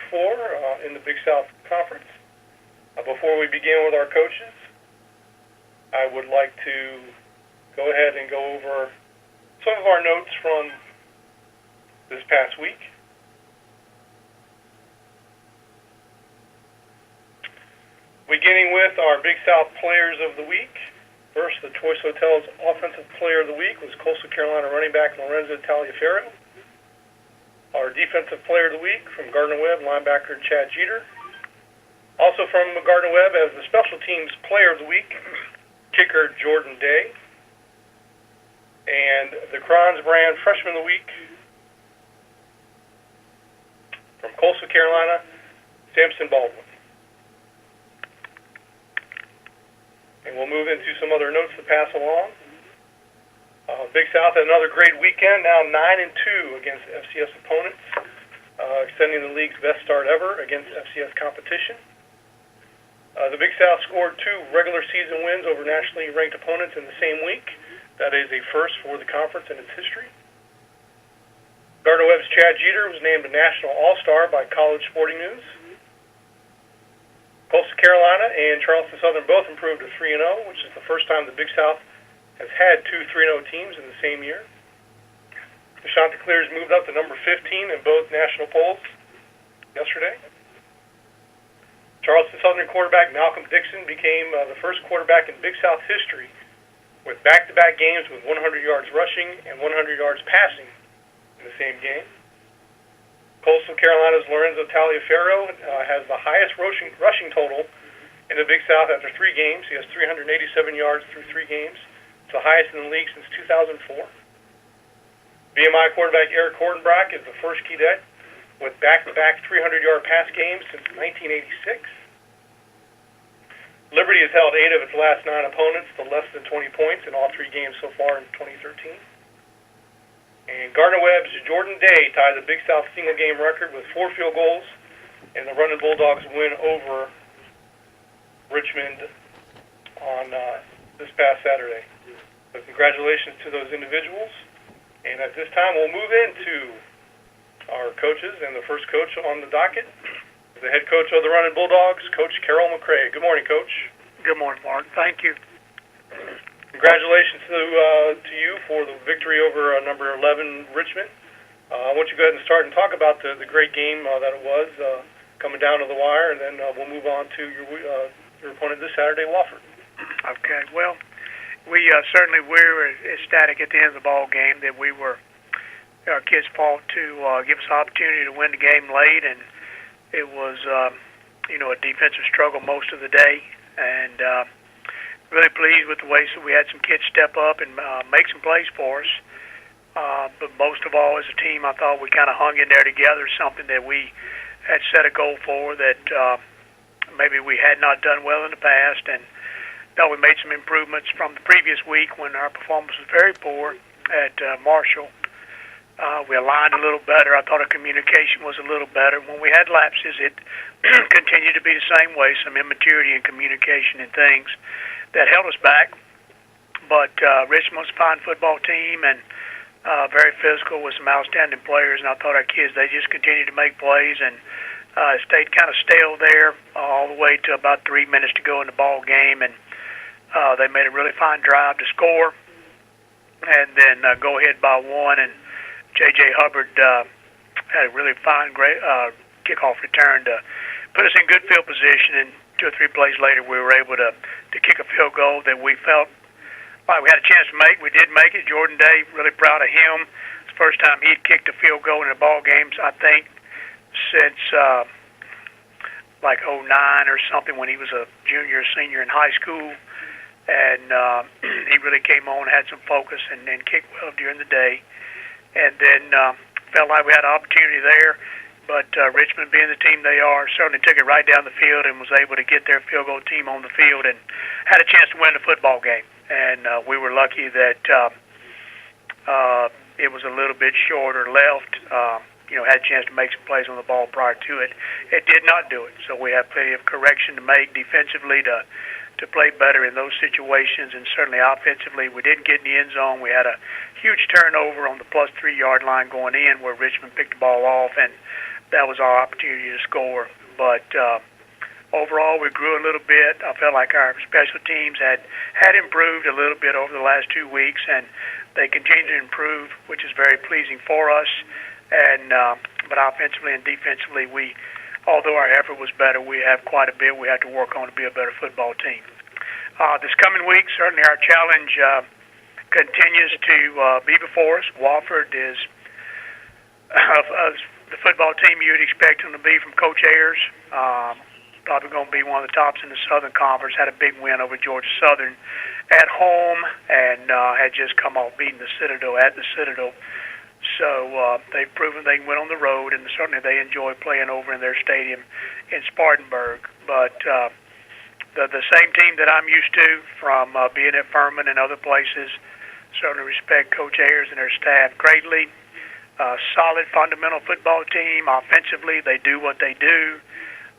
4 in the Big South Conference. Before we begin with our coaches, I would like to go ahead and go over some of our notes from this past week. Beginning with our Big South Players of the Week. First, the Choice Hotels Offensive Player of the Week was Coastal Carolina running back Lorenzo Taliaferro. Our Defensive Player of the Week from Gardner-Webb, linebacker Chad Jeter. Also from Gardner-Webb as the Special Teams Player of the Week, kicker Jordan Day. And the Crons Brand Freshman of the Week from Coastal Carolina, Samson Baldwin. And we'll move into some other notes to pass along. Big South had another great weekend, now 9-2 against FCS opponents, extending the league's best start ever against FCS competition. The Big South scored 2 regular season wins over nationally ranked opponents in the same week. That is a first for the conference in its history. Gardner-Webb's Chad Jeter was named a National All-Star by College Sporting News. Coastal Carolina and Charleston Southern both improved to 3-0, which is the first time the Big South has had 2 3-0 teams in the same year. The Chanticleers moved up to number 15 in both national polls yesterday. Charleston Southern quarterback Malcolm Dixon became the first quarterback in Big South history with back-to-back games with 100 yards rushing and 100 yards passing in the same game. Coastal Carolina's Lorenzo Taliaferro has the highest rushing total in the Big South after 3 games. He has 387 yards through 3 games. It's the highest in the league since 2004. BMI quarterback Eric Hordenbrock is the first cadet with back-to-back 300-yard pass games since 1986. Liberty has held 8 of its last 9 opponents to less than 20 points in all 3 games so far in 2013. And Gardner-Webb's Jordan Day tied the Big South single-game record with 4 field goals, and the Running Bulldogs win over Richmond on this past Saturday. So congratulations to those individuals. And at this time, we'll move into our coaches, and the first coach on the docket is the head coach of the Running Bulldogs, Coach Carroll McCray. Good morning, Coach. Good morning, Mark. Thank you. Congratulations to you for the victory over number 11 Richmond. I want you to go ahead and start and talk about the great game that it was coming down to the wire, and then we'll move on to your opponent this Saturday, Wofford. Okay. Well, we certainly were ecstatic at the end of the ball game that our kids fought to give us the opportunity to win the game late, and it was a defensive struggle most of the day, and really pleased with the way we had some kids step up and make some plays for us. But most of all, as a team, I thought we kind of hung in there together, something that we had set a goal for that maybe we had not done well in the past, and thought we made some improvements from the previous week when our performance was very poor at Marshall. We aligned a little better. I thought our communication was a little better. When we had lapses, it continued to be the same way, some immaturity in communication and things that held us back. But Richmond's a fine football team and very physical with some outstanding players, and I thought our kids, they just continued to make plays and stayed kind of stale there all the way to about 3 minutes to go in the ball game, and they made a really fine drive to score and then go ahead by 1, and J.J. Hubbard had a really fine, great kickoff return to put us in good field position, and 2 or 3 plays later we were able to kick a field goal that we felt like we had a chance to make. We did make it. Jordan Day, really proud of him. It's the first time he'd kicked a field goal in the ball games, I think, since like 09 or something, when he was a junior or senior in high school. And he really came on, had some focus, and kicked well during the day. And then felt like we had an opportunity there. But Richmond, being the team they are, certainly took it right down the field and was able to get their field goal team on the field and had a chance to win the football game. And we were lucky that it was a little bit short or left. Had a chance to make some plays on the ball prior to it. It did not do it. So we have plenty of correction to make defensively to play better in those situations, and certainly offensively we didn't get in the end zone. We had a huge turnover on the +3 yard line going in where Richmond picked the ball off, and that was our opportunity to score. But overall, we grew a little bit. I felt like our special teams had improved a little bit over the last 2 weeks, and they continue to improve, which is very pleasing for us. And but offensively and defensively, although our effort was better, we have quite a bit we have to work on to be a better football team. This coming week, certainly our challenge continues to be before us. Wofford is the football team you would expect them to be from Coach Ayers. Probably going to be one of the tops in the Southern Conference. Had a big win over Georgia Southern at home, and had just come off beating the Citadel at the Citadel. So they've proven they can win on the road, and certainly they enjoy playing over in their stadium in Spartanburg. But the same team that I'm used to from being at Furman and other places, certainly respect Coach Ayers and their staff greatly. Solid fundamental football team. Offensively, they do what they do.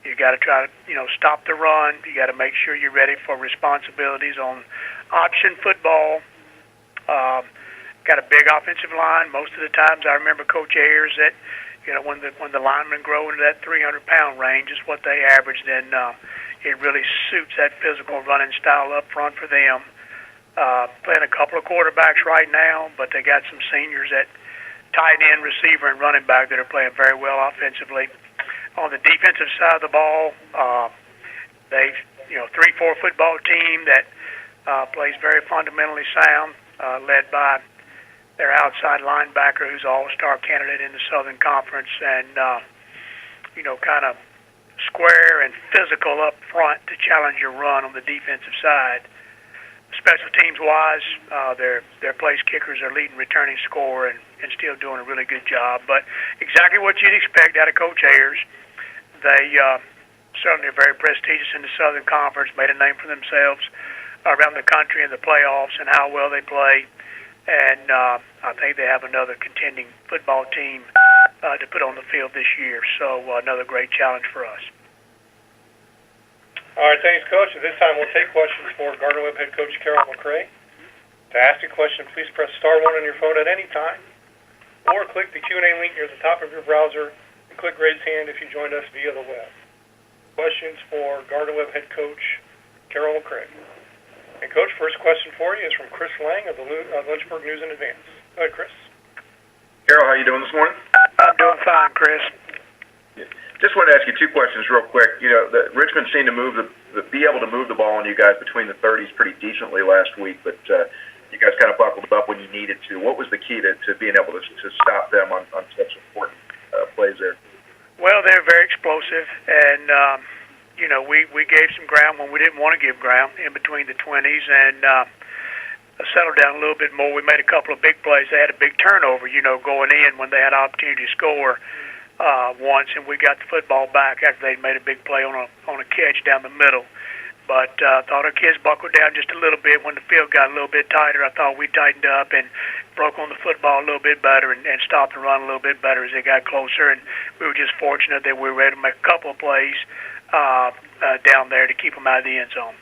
You got to try to, stop the run. You got to make sure you're ready for responsibilities on option football. Got a big offensive line. Most of the times, I remember Coach Ayers that, when the linemen grow into that 300-pound range is what they average, then it really suits that physical running style up front for them. Playing a couple of quarterbacks right now, but they got some seniors at tight end, receiver, and running back that are playing very well offensively. On the defensive side of the ball, they've 3-4 football team that plays very fundamentally sound, led by their outside linebacker, who's an all-star candidate in the Southern Conference, and kind of square and physical up front to challenge your run on the defensive side. Special teams-wise, their place kickers are leading returning score and still doing a really good job. But exactly what you'd expect out of Coach Ayers. They certainly are very prestigious in the Southern Conference, made a name for themselves around the country in the playoffs and how well they play. And I think they have another contending football team to put on the field this year. So another great challenge for us. All right, thanks, Coach. At this time, we'll take questions for Gardner-Webb head coach Carroll McCray. To ask a question, please press *1 on your phone at any time, or click the Q&A link near the top of your browser and click raise hand if you joined us via the web. Questions for Gardner-Webb head coach Carroll McCray. And, Coach, first question for you is from Chris Lang of the Lynchburg News and Advance. Go ahead, Chris. Carroll, how you doing this morning? I'm doing fine, Chris. Just wanted to ask you two questions real quick. Richmond seemed to be able to move the ball on you guys between the 30s pretty decently last week, but you guys kind of buckled up when you needed to. What was the key to being able to stop them on such important plays there? Well, they're very explosive, and we gave some ground when we didn't want to give ground in between the 20s, and settled down a little bit more. We made a couple of big plays. They had a big turnover, going in when they had an opportunity to score once, and we got the football back after they'd made a big play on a catch down the middle. But I thought our kids buckled down just a little bit when the field got a little bit tighter. I thought we tightened up and broke on the football a little bit better and stopped the run a little bit better as they got closer. And we were just fortunate that we were able to make a couple of plays down there to keep them out of the end zone.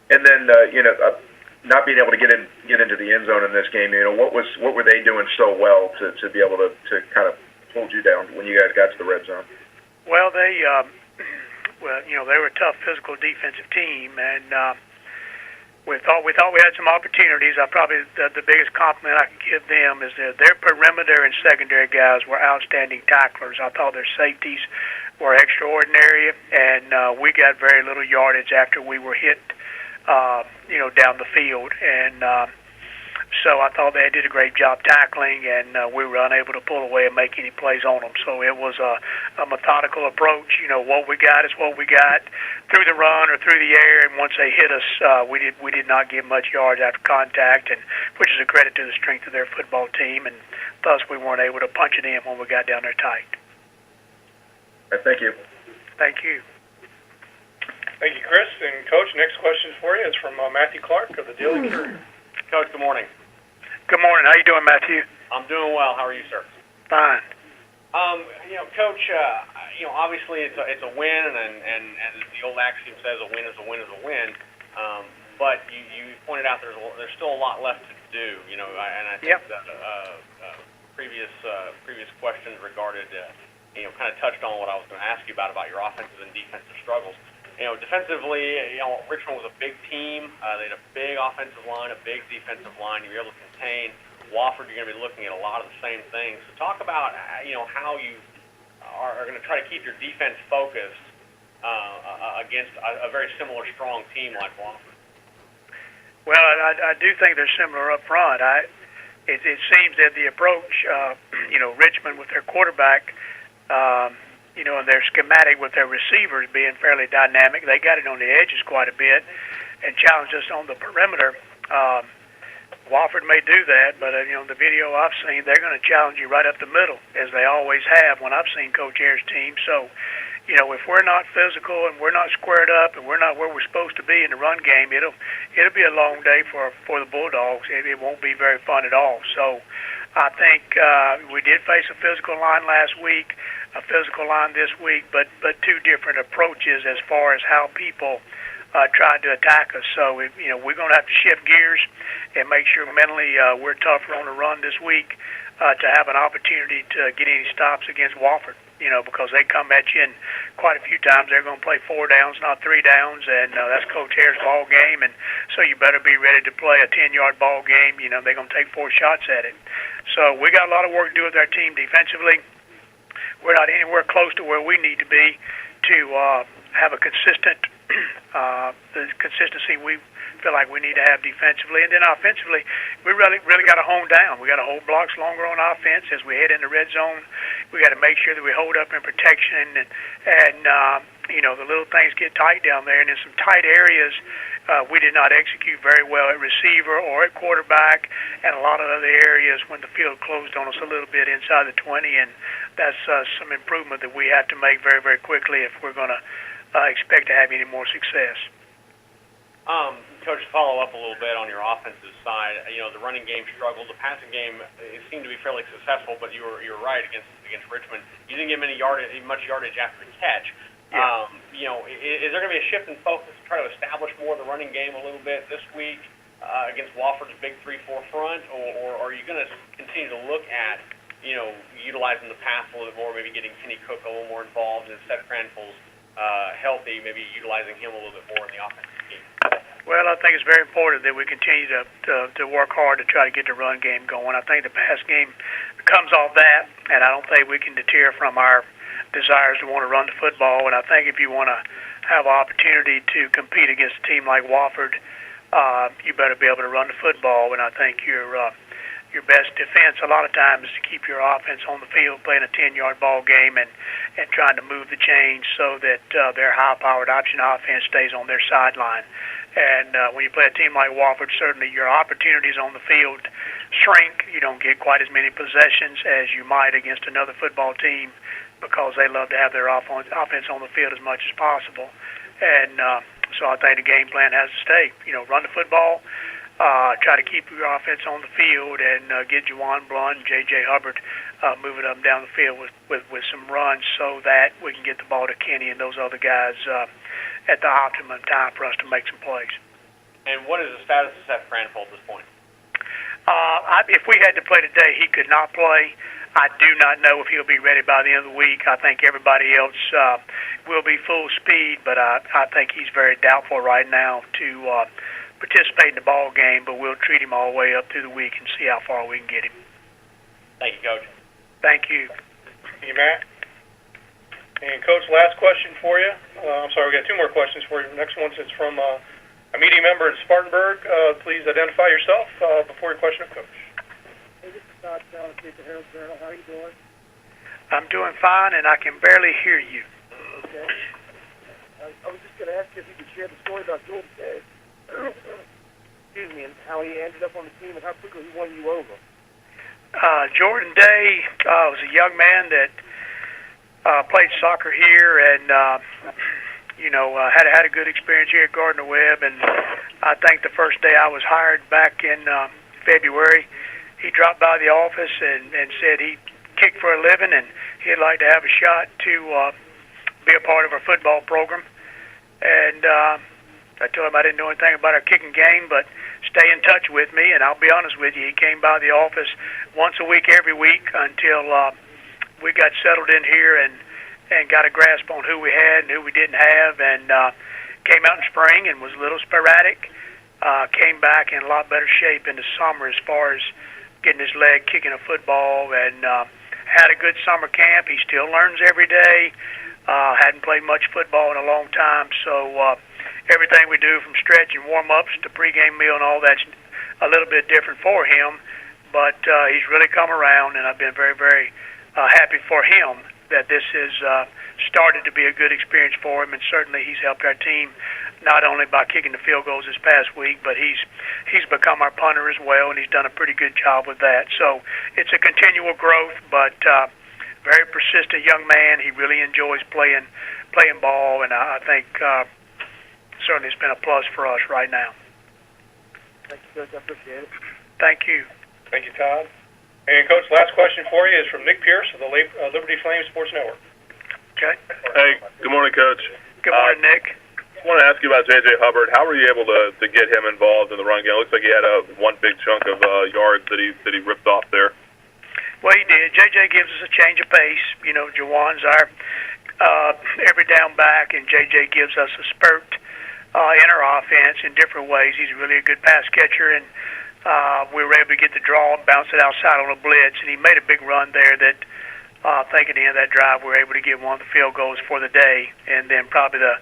And then, not being able to get into the end zone in this game, what were they doing so well to be able to kind of hold you down when you guys got to the red zone? Well, they were a tough physical defensive team, and we thought we had some opportunities. Probably the biggest compliment I can give them is that their perimeter and secondary guys were outstanding tacklers. I thought their safeties were extraordinary, and we got very little yardage after we were hit, down the field, and so I thought they did a great job tackling, and we were unable to pull away and make any plays on them. So it was a methodical approach. What we got is what we got through the run or through the air, and once they hit us, we did not give much yards after contact, and which is a credit to the strength of their football team, and thus we weren't able to punch it in when we got down there tight. All right, thank you. Thank you. Thank you, Chris. And, Coach, next question for you is from Matthew Clark of the Daily Courier. Coach, good morning. Good morning. How you doing, Matthew? I'm doing well. How are you, sir? Fine. Coach, obviously it's a win, and the old axiom says a win is a win is a win. But you pointed out there's still a lot left to do. And I think yep. that previous questions regarded kind of touched on what I was going to ask you about your offensive and defensive struggles. Defensively, Richmond was a big team. They had a big offensive line, a big defensive line. You were able to contain. Wofford, you're going to be looking at a lot of the same things. So talk about, how you are going to try to keep your defense focused against a very similar strong team like Wofford. Well, I do think they're similar up front. It seems that the approach, Richmond with their quarterback, and their schematic with their receivers being fairly dynamic, they got it on the edges quite a bit and challenged us on the perimeter. Wofford may do that, but the video I've seen, they're going to challenge you right up the middle, as they always have when I've seen Coach Ayers' team. So, if we're not physical and we're not squared up and we're not where we're supposed to be in the run game, it'll be a long day for the Bulldogs. It won't be very fun at all. So, I think we did face a physical line last week, a physical line this week, but two different approaches as far as how people tried to attack us. So, we're going to have to shift gears and make sure mentally we're tougher on the run this week to have an opportunity to get any stops against Wofford, because they come at you, and quite a few times they're going to play 4 downs, not 3 downs, and that's Coach Ayers' ball game, and so you better be ready to play a 10-yard ball game. They're going to take 4 shots at it. So we got a lot of work to do with our team defensively. We're not anywhere close to where we need to be to have a consistent the consistency we feel like we need to have defensively. And then offensively, we really got to hone down. We got to hold blocks longer on offense as we head into red zone. We got to make sure that we hold up in protection, and the little things get tight down there. And in some tight areas, we did not execute very well at receiver or at quarterback, and a lot of other areas when the field closed on us a little bit inside the 20. And that's some improvement that we have to make very, very quickly if we're going to expect to have any more success. Coach, to follow up a little bit on your offensive side, the running game struggled. The passing game, it seemed to be fairly successful, but you were right against Richmond. You didn't get much yardage after the catch. Yeah. Is there going to be a shift in focus to try to establish more of the running game a little bit this week against Wofford's big 3-4 front, or are you going to continue to look at utilizing the pass a little bit more, maybe getting Kenny Cook a little more involved, and Seth Cranful's healthy, maybe utilizing him a little bit more in the offensive game? Well, I think it's very important that we continue to work hard to try to get the run game going. I think the pass game comes off that, and I don't think we can deter from our desires to want to run the football. And I think if you want to have an opportunity to compete against a team like Wofford, you better be able to run the football. And I think your best defense a lot of times is to keep your offense on the field playing a 10-yard ball game and trying to move the chains so that their high-powered option offense stays on their sideline. And when you play a team like Wofford, certainly your opportunities on the field shrink. You don't get quite as many possessions as you might against another football team because they love to have their offense on the field as much as possible. And so I think the game plan has to stay. Run the football, try to keep your offense on the field, and get Juwan Blunt and J.J. Hubbard moving up and down the field with some runs so that we can get the ball to Kenny and those other guys at the optimum time for us to make some plays. And what is the status of Seth Cranful at this point? If we had to play today, he could not play. I do not know if he'll be ready by the end of the week. I think everybody else will be full speed, but I think he's very doubtful right now to participate in the ball game, but we'll treat him all the way up through the week and see how far we can get him. Thank you, Coach. Thank you. Thank you, Matt. And, Coach, last question for you. I'm sorry, we got 2 more questions for you. The next one is from a media member in Spartanburg. Please identify yourself before your question of Coach. Hey, this is Todd Jones at the Herald Journal. How are you doing? I'm doing fine, and I can barely hear you. Okay. I was just going to ask you if you could share the story about Jordan Day. Excuse me, and how he ended up on the team and how quickly he won you over. Jordan Day was a young man that played soccer here and, had a good experience here at Gardner-Webb. And I think the first day I was hired back in February, he dropped by the office and said he kicked for a living and he'd like to have a shot to be a part of our football program. And I told him I didn't know anything about our kicking game, but stay in touch with me. And I'll be honest with you, he came by the office once a week, every week until we got settled in here and got a grasp on who we had and who we didn't have, and came out in spring and was a little sporadic. Came back in a lot better shape in the summer as far as getting his leg kicking a football, and had a good summer camp. He still learns every day. Hadn't played much football in a long time, so everything we do from stretch and warm-ups to pregame meal and all that's a little bit different for him, but he's really come around, and I've been very, very happy for him that this has started to be a good experience for him, and certainly he's helped our team not only by kicking the field goals this past week, but he's become our punter as well, and he's done a pretty good job with that. So it's a continual growth, but very persistent young man. He really enjoys playing ball, and I think certainly it's been a plus for us right now. Thank you, Coach. I appreciate it. Thank you. Thank you, Todd. And, Coach, last question for you is from Nick Pierce of the Liberty Flames Sports Network. Okay. Hey, good morning, Coach. Good morning, Nick. I want to ask you about J.J. Hubbard. How were you able to get him involved in the run game? It looks like he had one big chunk of yards that he ripped off there. Well, he did. J.J. gives us a change of pace. You know, Jawan's our every down back, and J.J. gives us a spurt in our offense in different ways. He's really a good pass catcher, and we were able to get the draw and bounce it outside on a blitz, and he made a big run there that I think at the end of that drive we were able to get one of the field goals for the day. And then probably the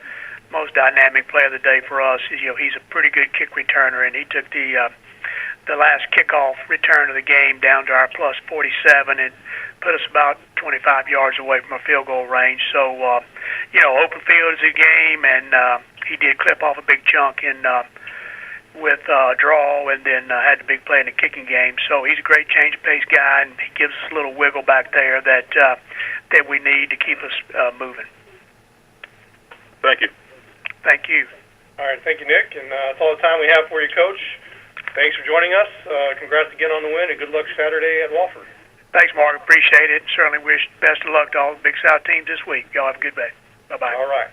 most dynamic play of the day for us is, he's a pretty good kick returner, and he took the last kickoff return of the game down to our plus 47 and put us about 25 yards away from a field goal range. So, open field is a game, and he did clip off a big chunk with draw, and then had the big play in the kicking game. So he's a great change of pace guy, and he gives us a little wiggle back there that we need to keep us moving. Thank you. Thank you. All right, thank you, Nick. And that's all the time we have for you, Coach. Thanks for joining us. Congrats again on the win, and good luck Saturday at Wofford. Thanks, Mark. Appreciate it. Certainly wish best of luck to all the Big South teams this week. Y'all have a good day. Bye-bye. All right.